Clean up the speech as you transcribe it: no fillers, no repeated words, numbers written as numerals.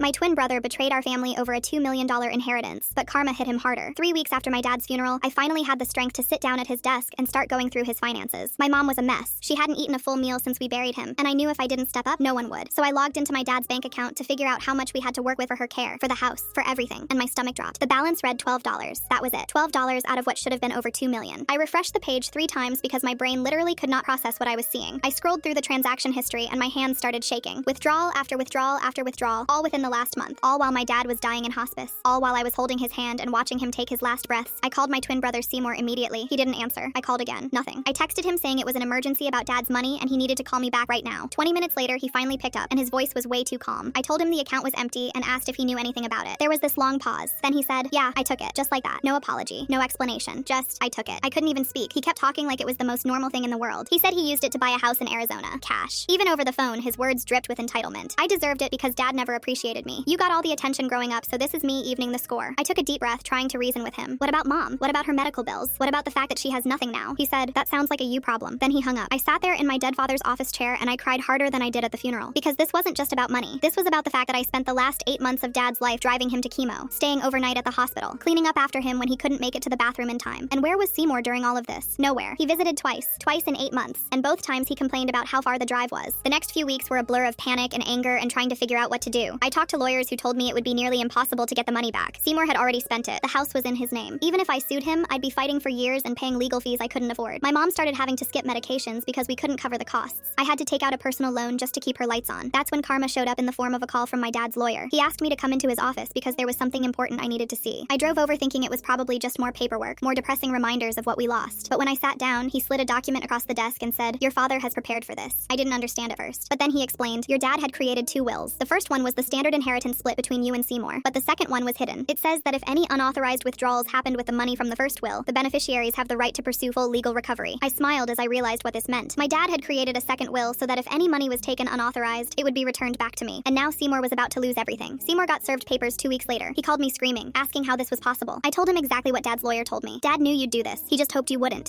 My twin brother betrayed our family over a $2 million inheritance, but karma hit him harder. 3 weeks after my dad's funeral, I finally had the strength to sit down at his desk and start going through his finances. My mom was a mess. She hadn't eaten a full meal since we buried him, and I knew if I didn't step up, no one would. So I logged into my dad's bank account to figure out how much we had to work with for her care, for the house, for everything, and my stomach dropped. The balance read $12. That was it. $12 out of what should have been over $2 million. I refreshed the page 3 times because my brain literally could not process what I was seeing. I scrolled through the transaction history and my hands started shaking. Withdrawal after withdrawal after withdrawal, all within the last month. All while my dad was dying in hospice. All while I was holding his hand and watching him take his last breaths. I called my twin brother Seymour immediately. He didn't answer. I called again. Nothing. I texted him saying it was an emergency about dad's money and he needed to call me back right now. 20 minutes later, he finally picked up and his voice was way too calm. I told him the account was empty and asked if he knew anything about it. There was this long pause. Then he said, "Yeah, I took it." Just like that. No apology. No explanation. Just, I took it. I couldn't even speak. He kept talking like it was the most normal thing in the world. He said he used it to buy a house in Arizona. Cash. Even over the phone, his words dripped with entitlement. I deserved it because dad never appreciated me. You got all the attention growing up, so this is me evening the score. I took a deep breath, trying to reason with him. What about mom? What about her medical bills? What about the fact that she has nothing now? He said, "That sounds like a you problem." Then he hung up. I sat there in my dead father's office chair and I cried harder than I did at the funeral. Because this wasn't just about money. This was about the fact that I spent the last 8 months of dad's life driving him to chemo, staying overnight at the hospital, cleaning up after him when he couldn't make it to the bathroom in time. And where was Seymour during all of this? Nowhere. He visited twice in 8 months, and both times he complained about how far the drive was. The next few weeks were a blur of panic and anger and trying to figure out what to do. I talked to lawyers who told me it would be nearly impossible to get the money back. Seymour had already spent it. The house was in his name. Even if I sued him, I'd be fighting for years and paying legal fees I couldn't afford. My mom started having to skip medications because we couldn't cover the costs. I had to take out a personal loan just to keep her lights on. That's when karma showed up in the form of a call from my dad's lawyer. He asked me to come into his office because there was something important I needed to see. I drove over thinking it was probably just more paperwork, more depressing reminders of what we lost. But when I sat down, he slid a document across the desk and said, "Your father has prepared for this." I didn't understand at first. But then he explained, "Your dad had created 2 wills. The first one was the standard inheritance split between you and Seymour, but the second one was hidden. It says that if any unauthorized withdrawals happened with the money from the first will, the beneficiaries have the right to pursue full legal recovery." I smiled as I realized what this meant. My dad had created a second will so that if any money was taken unauthorized, it would be returned back to me. And now Seymour was about to lose everything. Seymour got served papers 2 weeks later. He called me screaming, asking how this was possible. I told him exactly what dad's lawyer told me. "Dad knew you'd do this. He just hoped you wouldn't."